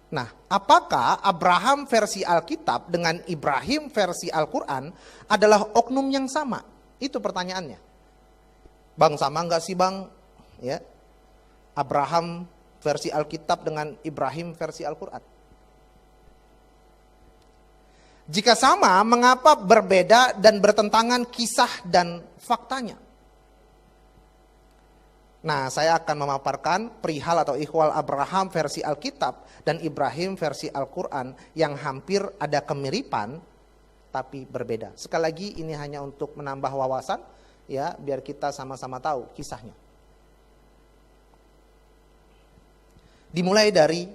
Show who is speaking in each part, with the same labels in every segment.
Speaker 1: Nah, apakah Abraham versi Alkitab dengan Ibrahim versi Al-Quran adalah oknum yang sama? Itu pertanyaannya. Bang, sama nggak sih bang? Ya, Abraham versi Alkitab dengan Ibrahim versi Al-Quran. Jika sama, mengapa berbeda dan bertentangan kisah dan faktanya? Nah, saya akan memaparkan perihal atau ikhwal Abraham versi Alkitab dan Ibrahim versi Al-Quran yang hampir ada kemiripan tapi berbeda. Sekali lagi ini hanya untuk menambah wawasan ya, biar kita sama-sama tahu kisahnya. Dimulai dari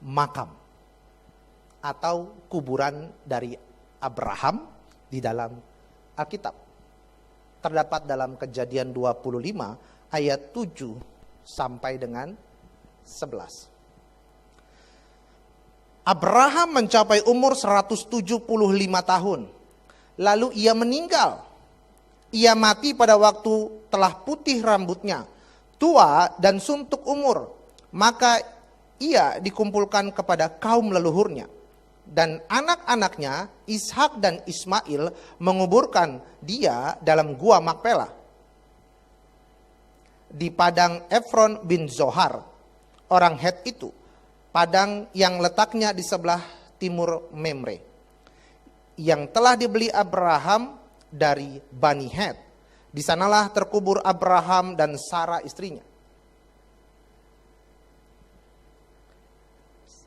Speaker 1: makam atau kuburan dari Abraham di dalam Alkitab. Terdapat dalam Kejadian 25 ayat 7 sampai dengan 11. Abraham mencapai umur 175 tahun. Lalu ia meninggal. Ia mati pada waktu telah putih rambutnya, tua dan suntuk umur. Maka ia dikumpulkan kepada kaum leluhurnya. Dan anak-anaknya Ishak dan Ismail menguburkan dia dalam gua Makpela di padang Efron bin Zohar, orang Het itu, padang yang letaknya di sebelah timur Memre, yang telah dibeli Abraham dari Bani Het. Di sanalah terkubur Abraham dan Sarah istrinya.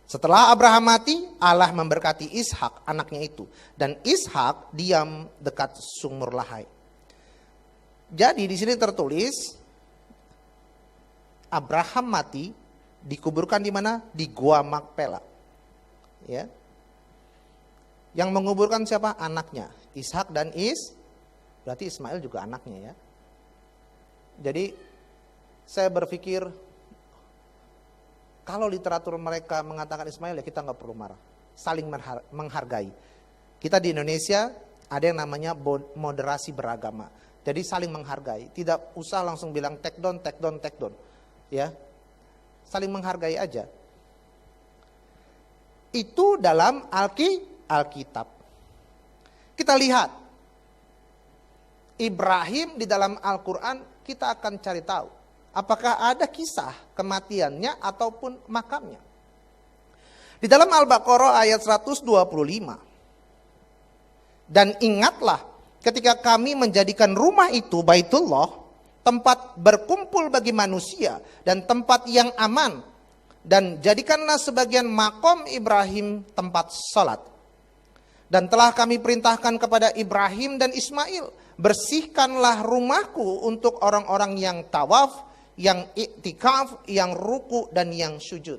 Speaker 1: Setelah Abraham mati, Allah memberkati Ishak anaknya itu, dan Ishak diam dekat sumur Lahai. Jadi di sini tertulis Abraham mati, dikuburkan di mana? Di gua Makpela. Ya. Yang menguburkan siapa? Anaknya, Ishak dan berarti Ismail juga anaknya ya. Jadi saya berpikir kalau literatur mereka mengatakan Ismail ya kita nggak perlu marah. Saling menghargai. Kita di Indonesia ada yang namanya moderasi beragama. Jadi saling menghargai. Tidak usah langsung bilang take down, take down, take down. Ya, saling menghargai aja. Itu dalam Alkitab. Kita lihat Ibrahim di dalam Al-Quran, kita akan cari tahu apakah ada kisah kematiannya ataupun makamnya. Di dalam Al-Baqarah ayat 125. Dan ingatlah ketika kami menjadikan rumah itu Baitullah, tempat berkumpul bagi manusia dan tempat yang aman, dan jadikanlah sebagian makom Ibrahim tempat salat. Dan telah kami perintahkan kepada Ibrahim dan Ismail, bersihkanlah rumahku untuk orang-orang yang tawaf, yang iktikaf, yang ruku dan yang sujud.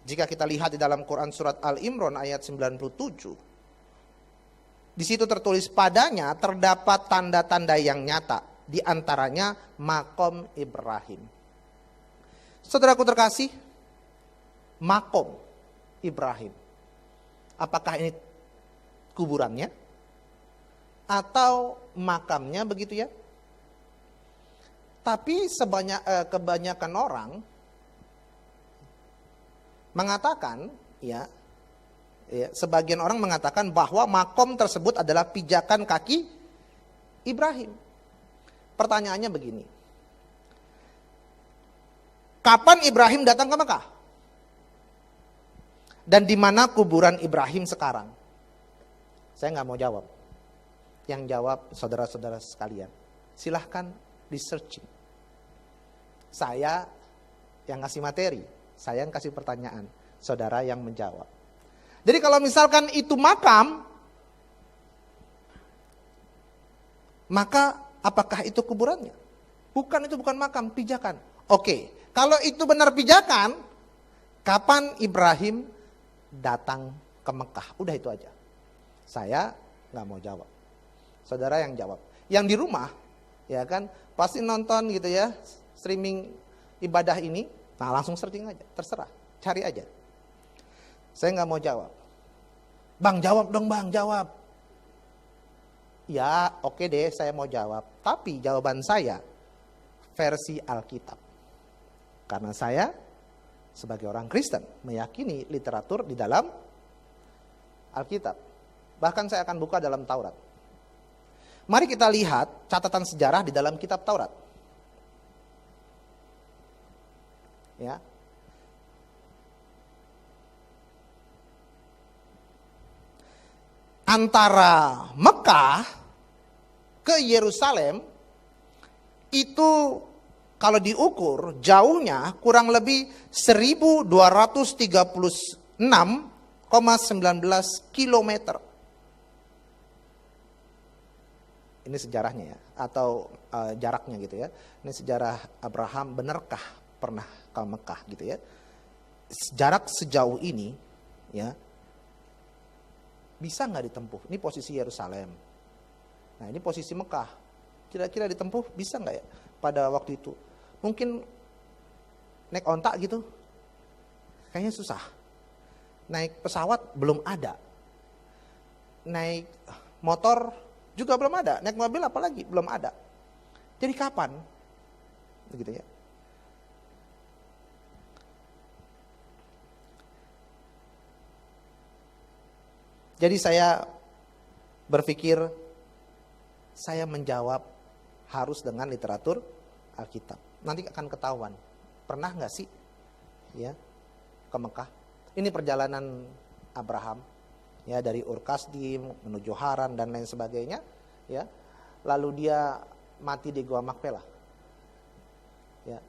Speaker 1: Jika kita lihat di dalam Quran surat Al-Imran ayat 97, di situ tertulis padanya terdapat tanda-tanda yang nyata, di antaranya makom Ibrahim. Saudaraku terkasih, makom Ibrahim, apakah ini kuburannya atau makamnya begitu ya? Tapi kebanyakan orang mengatakan ya, sebagian orang mengatakan bahwa makom tersebut adalah pijakan kaki Ibrahim. Pertanyaannya begini. Kapan Ibrahim datang ke Mekah? Dan di mana kuburan Ibrahim sekarang? Saya nggak mau jawab. Yang jawab saudara-saudara sekalian. Silahkan di searching. Saya yang ngasih materi, saya yang kasih pertanyaan, saudara yang menjawab. Jadi kalau misalkan itu makam, maka apakah itu kuburannya? Bukan, itu bukan makam, pijakan. Oke, kalau itu benar pijakan, kapan Ibrahim datang ke Mekah? Udah itu aja. Saya nggak mau jawab. Saudara yang jawab. Yang di rumah, ya kan, pasti nonton gitu ya, streaming ibadah ini. Nah langsung searching aja, terserah, cari aja. Saya nggak mau jawab. Bang jawab dong bang, jawab. Ya oke deh, saya mau jawab. Tapi jawaban saya versi Alkitab. Karena saya sebagai orang Kristen meyakini literatur di dalam Alkitab. Bahkan saya akan buka dalam Taurat. Mari kita lihat catatan sejarah di dalam kitab Taurat. Ya. Antara Mekah ke Yerusalem itu kalau diukur jauhnya kurang lebih 1236,19 kilometer. Ini sejarahnya ya, atau jaraknya gitu ya. Ini sejarah Abraham, benarkah pernah ke Mekah gitu ya. Jarak sejauh ini ya, bisa nggak ditempuh? Ini posisi Yerusalem. Nah ini posisi Mekah. Kira-kira ditempuh bisa nggak ya pada waktu itu? Mungkin naik onta gitu, kayaknya susah. Naik pesawat belum ada. Naik motor juga belum ada. Naik mobil apalagi belum ada. Jadi kapan? Begitu ya. Jadi saya berpikir saya menjawab harus dengan literatur Alkitab. Nanti akan ketahuan. Pernah nggak sih ya ke Mekah? Ini perjalanan Abraham ya dari Ur Kasdim menuju Haran dan lain sebagainya ya. Lalu dia mati di Gua Makpela. Ya.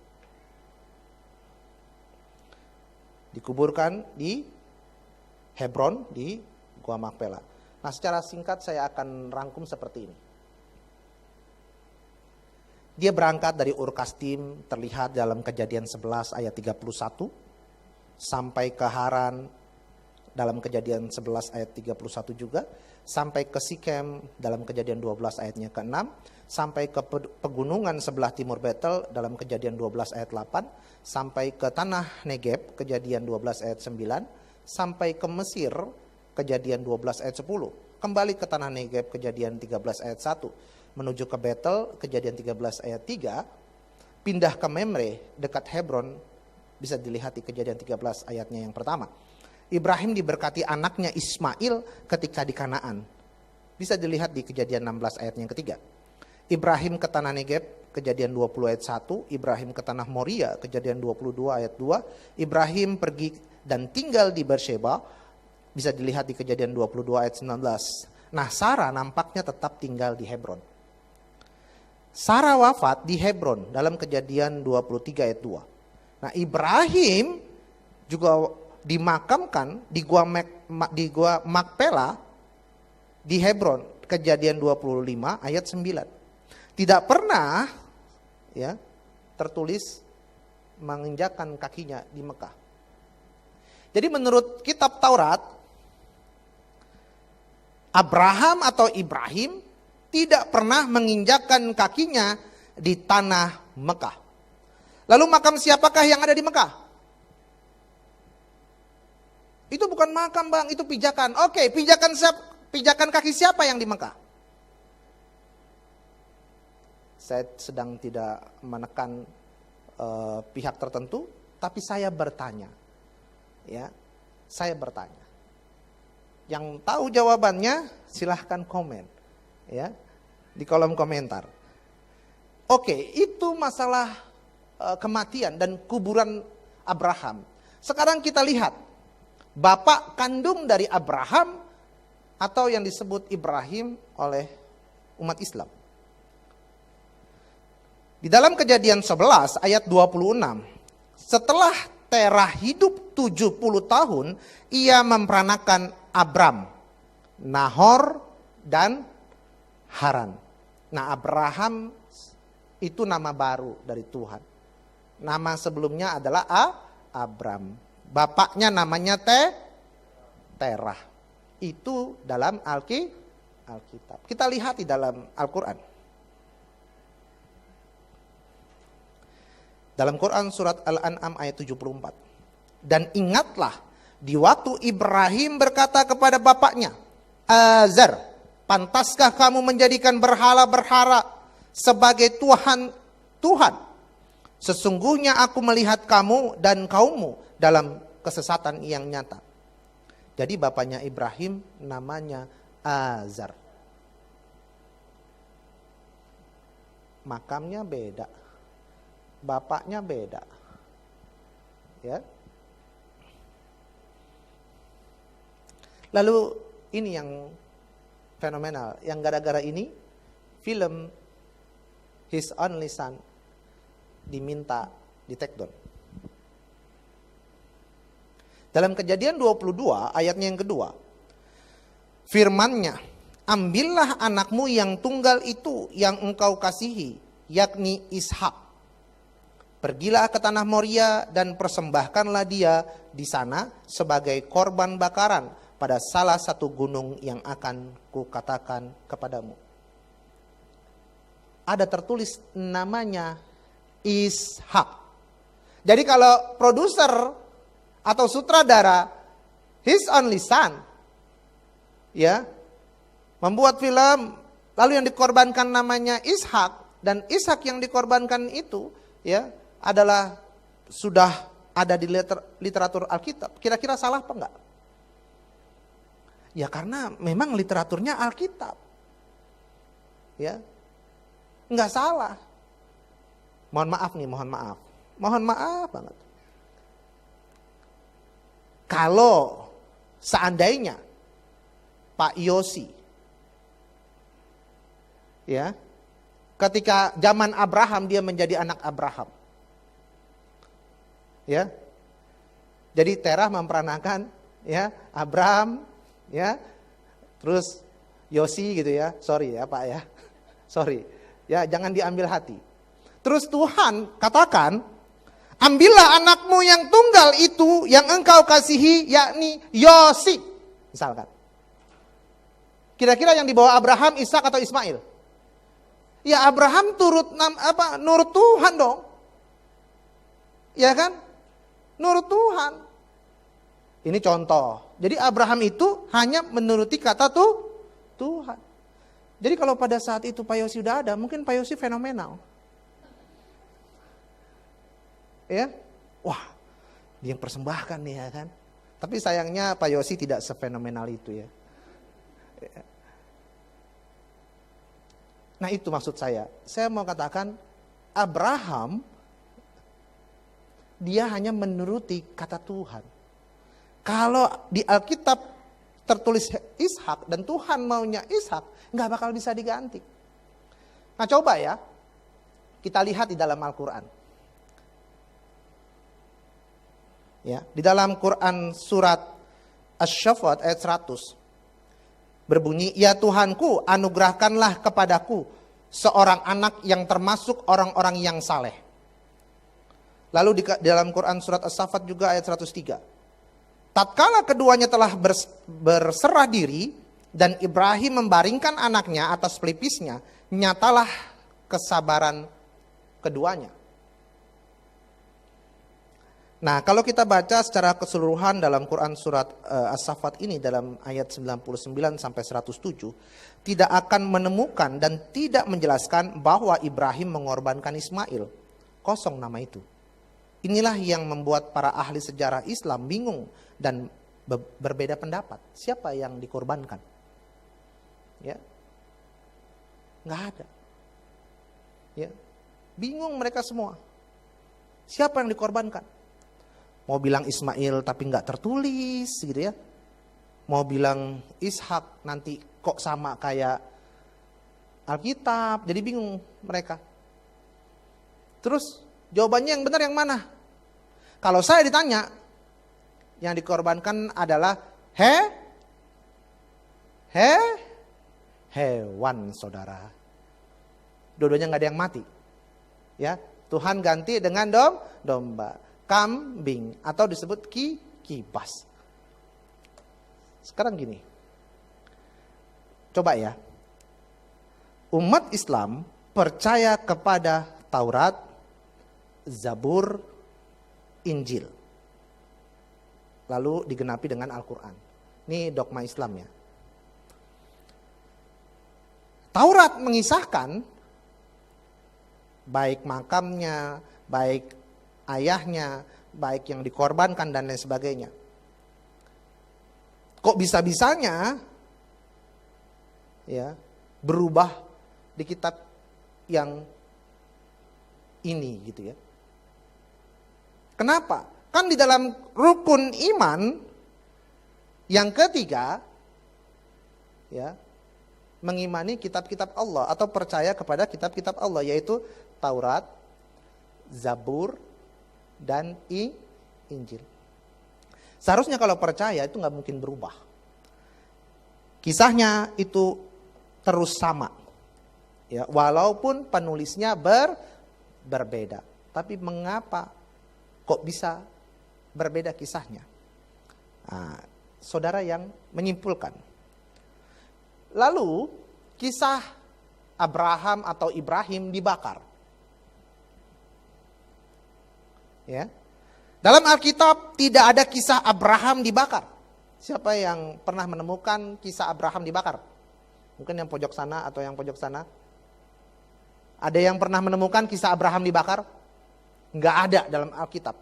Speaker 1: Dikuburkan di Hebron di Gua Makpela. Nah, secara singkat saya akan rangkum seperti ini. Dia berangkat dari Ur Kasdim, terlihat dalam Kejadian 11 ayat 31 sampai ke Haran dalam Kejadian 11 ayat 31 juga, sampai ke Sikem dalam Kejadian 12 ayatnya ke-6, sampai ke pegunungan sebelah timur Betel dalam Kejadian 12 ayat 8, sampai ke tanah Negeb Kejadian 12 ayat 9, sampai ke Mesir Kejadian 12 ayat 10, kembali ke tanah Negeb Kejadian 13 ayat 1, menuju ke Betel Kejadian 13 ayat 3, pindah ke Memre dekat Hebron, bisa dilihat di Kejadian 13 ayatnya yang pertama. Ibrahim diberkati anaknya Ismail ketika di Kanaan, bisa dilihat di Kejadian 16 ayatnya yang ketiga. Ibrahim ke tanah Negeb Kejadian 20 ayat 1, Ibrahim ke tanah Moria Kejadian 22 ayat 2, Ibrahim pergi dan tinggal di Beersheba, bisa dilihat di Kejadian 22 ayat 19. Nah, Sarah nampaknya tetap tinggal di Hebron. Sarah wafat di Hebron dalam Kejadian 23 ayat 2. Nah, Ibrahim juga dimakamkan di Gua Makpela di Hebron, Kejadian 25 ayat 9. Tidak pernah ya tertulis menginjakkan kakinya di Mekah. Jadi menurut kitab Taurat, Abraham atau Ibrahim tidak pernah menginjakkan kakinya di tanah Mekah. Lalu makam siapakah yang ada di Mekah? Itu bukan makam bang, itu pijakan. Oke, pijakan kaki siapa yang di Mekah? Saya sedang tidak menekan pihak tertentu, tapi saya bertanya. Ya, saya bertanya. Yang tahu jawabannya silahkan komen ya di kolom komentar. Oke, itu masalah kematian dan kuburan Abraham. Sekarang kita lihat bapak kandung dari Abraham atau yang disebut Ibrahim oleh umat Islam. Di dalam Kejadian 11 ayat 26, setelah Terah hidup 70 tahun, ia memperanakan Abram, Nahor, dan Haran. Nah, Abraham itu nama baru dari Tuhan. Nama sebelumnya adalah Abram. Bapaknya namanya Terah. Itu dalam Alkitab. Kita lihat di dalam Al-Quran. Dalam Quran surat Al-An'am ayat 74. Dan ingatlah di waktu Ibrahim berkata kepada bapaknya, Azar, pantaskah kamu menjadikan berhala-berhala sebagai Tuhan? Sesungguhnya aku melihat kamu dan kaummu dalam kesesatan yang nyata. Jadi bapaknya Ibrahim namanya Azar. Makamnya beda, bapaknya beda. Ya. Lalu ini yang fenomenal, yang gara-gara ini film His Only Son diminta di take down. Dalam Kejadian 22 ayatnya yang kedua, firman-Nya, ambillah anakmu yang tunggal itu yang engkau kasihi, yakni Ishak. Pergilah ke tanah Moria dan persembahkanlah dia di sana sebagai korban bakaran pada salah satu gunung yang akan kukatakan kepadamu. Ada tertulis namanya Ishak. Jadi kalau produser atau sutradara His Only Son ya membuat film lalu yang dikorbankan namanya Ishak, dan Ishak yang dikorbankan itu ya adalah sudah ada di literatur Alkitab, kira-kira salah apa enggak? Ya karena memang literaturnya Alkitab. Ya. Enggak salah. Mohon maaf nih, mohon maaf. Mohon maaf banget. Kalau seandainya Pak Yosi ya, ketika zaman Abraham dia menjadi anak Abraham. Ya. Jadi Terah memperanakan ya Abraham ya. Terus Yosi gitu ya. Sorry ya Pak ya. Sorry. Ya, jangan diambil hati. Terus Tuhan katakan, ambillah anakmu yang tunggal itu yang engkau kasihi, yakni Yosi. Misalkan. Kira-kira yang dibawa Abraham, Ishak atau Ismail? Ya Abraham nurut Tuhan dong. Ya kan? Nurut Tuhan. Ini contoh. Jadi Abraham itu hanya menuruti kata Tuhan. Jadi kalau pada saat itu Pak Yosi udah ada, mungkin Pak Yosi fenomenal. Ya, wah, dia yang persembahkan nih ya kan. Tapi sayangnya Pak Yosi tidak sefenomenal itu ya. Nah itu maksud saya. Saya mau katakan Abraham dia hanya menuruti kata Tuhan. Kalau di Alkitab tertulis Ishak dan Tuhan maunya Ishak, nggak bakal bisa diganti. Nah coba ya, kita lihat di dalam Al-Quran. Ya, di dalam Quran surat Asy-Syaffat ayat 100 berbunyi, ya Tuhanku anugerahkanlah kepadaku seorang anak yang termasuk orang-orang yang saleh. Lalu di dalam Quran surat As-Saffat juga ayat 103. Tatkala keduanya telah berserah diri dan Ibrahim membaringkan anaknya atas pelipisnya, nyatalah kesabaran keduanya. Nah, kalau kita baca secara keseluruhan dalam Quran surat As-Saffat ini dalam ayat 99 sampai 107, tidak akan menemukan dan tidak menjelaskan bahwa Ibrahim mengorbankan Ismail. Kosong nama itu. Inilah yang membuat para ahli sejarah Islam bingung dan berbeda pendapat. Siapa yang dikorbankan? Ya, nggak ada. Ya, bingung mereka semua. Siapa yang dikorbankan? Mau bilang Ismail tapi nggak tertulis, gitu ya. Mau bilang Ishak nanti kok sama kayak Alkitab, jadi bingung mereka. Terus jawabannya yang benar yang mana? Kalau saya ditanya, yang dikorbankan adalah hewan, saudara. Dua-duanya nggak ada yang mati. Ya, Tuhan ganti dengan domba, kambing, atau disebut kibas. Sekarang gini, coba ya, umat Islam percaya kepada Taurat, Zabur, Injil. Lalu digenapi dengan Al-Quran. Ini dogma Islam ya. Taurat mengisahkan baik makamnya, baik ayahnya, baik yang dikorbankan dan lain sebagainya. Kok bisa-bisanya ya berubah di kitab yang ini gitu ya. Kenapa? Kan di dalam rukun iman yang ketiga ya, mengimani kitab-kitab Allah atau percaya kepada kitab-kitab Allah, yaitu Taurat, Zabur, dan Injil. Seharusnya kalau percaya itu nggak mungkin berubah. Kisahnya itu terus sama, ya, walaupun penulisnya berbeda. Tapi mengapa kok bisa berbeda kisahnya? Nah, saudara yang menyimpulkan. Lalu kisah Abraham atau Ibrahim dibakar. Ya. Dalam Alkitab tidak ada kisah Abraham dibakar. Siapa yang pernah menemukan kisah Abraham dibakar? Mungkin yang pojok sana atau yang pojok sana. Ada yang pernah menemukan kisah Abraham dibakar? Enggak ada dalam Alkitab.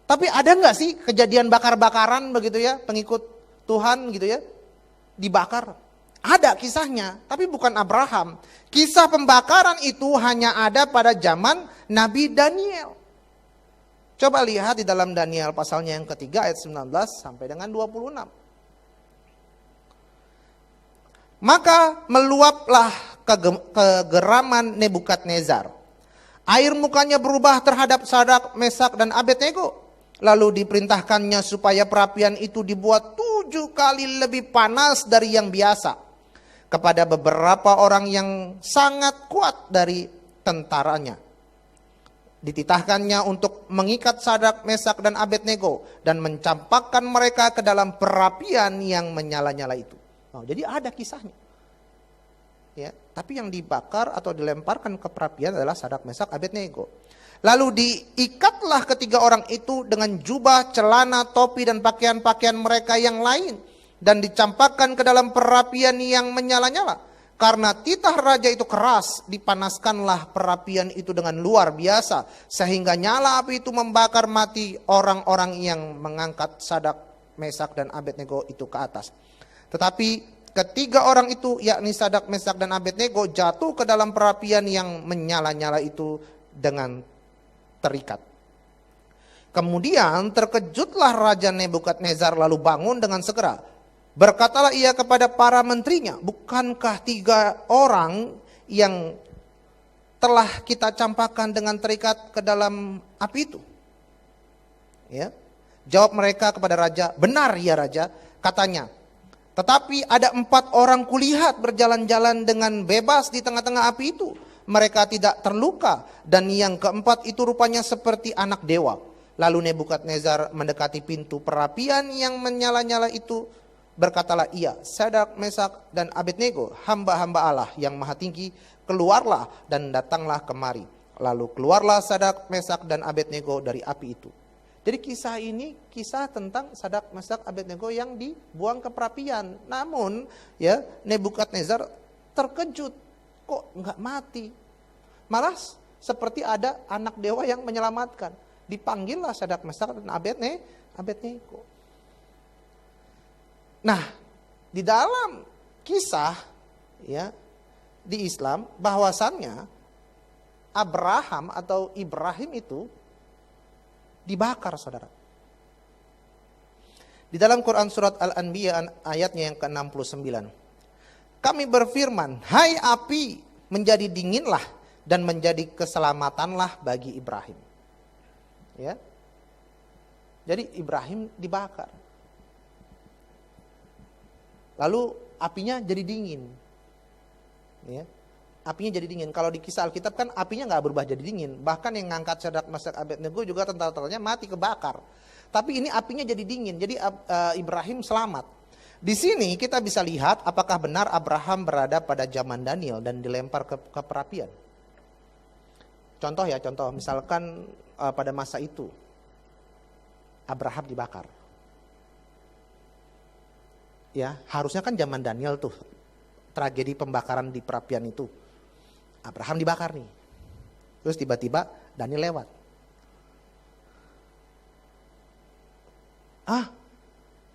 Speaker 1: Tapi ada enggak sih kejadian bakar-bakaran begitu ya, pengikut Tuhan gitu ya, dibakar? Ada kisahnya, tapi bukan Abraham. Kisah pembakaran itu hanya ada pada zaman Nabi Daniel. Coba lihat di dalam Daniel pasalnya yang ketiga ayat 19 sampai dengan 26. Maka meluaplah kegeraman Nebukadnezar. Air mukanya berubah terhadap Sadrak, Mesak, dan Abednego. Lalu diperintahkannya supaya perapian itu dibuat 7 kali lebih panas dari yang biasa. Kepada beberapa orang yang sangat kuat dari tentaranya. Dititahkannya untuk mengikat Sadrak, Mesak, dan Abednego dan mencampakkan mereka ke dalam perapian yang menyala-nyala itu. Oh, jadi ada kisahnya. Ya, tapi yang dibakar atau dilemparkan ke perapian adalah Sadrak, Mesak, Abednego. Lalu diikatlah ketiga orang itu dengan jubah, celana, topi, dan pakaian-pakaian mereka yang lain. Dan dicampakkan ke dalam perapian yang menyala-nyala. Karena titah raja itu keras, dipanaskanlah perapian itu dengan luar biasa. Sehingga nyala api itu membakar mati orang-orang yang mengangkat Sadrak, Mesak, dan Abednego itu ke atas. Tetapi ketiga orang itu, yakni Sadrak, Mesak, dan Abednego, jatuh ke dalam perapian yang menyala-nyala itu dengan terikat. Kemudian terkejutlah Raja Nebukadnezar lalu bangun dengan segera. Berkatalah ia kepada para menterinya, bukankah 3 orang yang telah kita campakkan dengan terikat ke dalam api itu? Ya. Jawab mereka kepada raja, benar ya raja, katanya. Tetapi ada 4 orang kulihat berjalan-jalan dengan bebas di tengah-tengah api itu. Mereka tidak terluka, dan yang keempat itu rupanya seperti anak dewa. Lalu Nebukadnezar mendekati pintu perapian yang menyala-nyala itu. Berkatalah ia, Sadrak, Mesak, dan Abednego, hamba-hamba Allah yang maha tinggi, keluarlah dan datanglah kemari. Lalu keluarlah Sadrak, Mesak, dan Abednego dari api itu. Jadi kisah ini kisah tentang Sadrak, Mesak, Abednego yang dibuang ke perapian. Namun ya Nebukadnezar terkejut, kok nggak mati? Malah seperti ada anak dewa yang menyelamatkan. Dipanggillah Sadrak, Mesak, dan Abednego. Nah, di dalam kisah ya di Islam bahwasannya Abraham atau Ibrahim itu dibakar, saudara. Di dalam Quran surat Al-Anbiya ayatnya yang ke-69. Kami berfirman, hai api, menjadi dinginlah dan menjadi keselamatanlah bagi Ibrahim. Ya. Jadi Ibrahim dibakar. Lalu apinya jadi dingin. Ya. Apinya jadi dingin. Kalau di kisah Alkitab kan apinya nggak berubah jadi dingin. Bahkan yang ngangkat Sadrak, Mesak, Abednego juga tentara-tentaranya mati kebakar. Tapi ini apinya jadi dingin. Jadi Ibrahim selamat. Di sini kita bisa lihat apakah benar Abraham berada pada zaman Daniel dan dilempar ke perapian. Contoh ya, contoh. Misalkan pada masa itu Abraham dibakar. Ya, harusnya kan zaman Daniel tuh tragedi pembakaran di perapian itu. Abraham dibakar nih. Terus tiba-tiba Daniel lewat.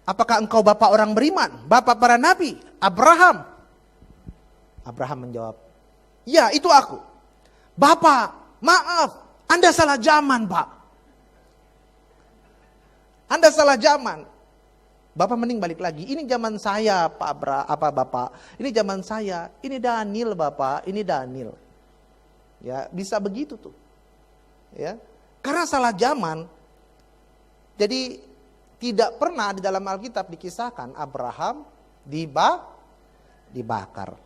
Speaker 1: Apakah engkau bapak orang beriman? Bapak para nabi? Abraham? Abraham menjawab, ya itu aku. Bapak, maaf, Anda salah zaman, Pak. Anda salah zaman. Bapak mending balik lagi. Ini zaman saya, Bapak. Ini zaman saya. Ini Daniel, Bapak. Ini Daniel. Ya, bisa begitu tuh. Ya. Karena salah zaman. Jadi tidak pernah di dalam Alkitab dikisahkan Abraham dibakar.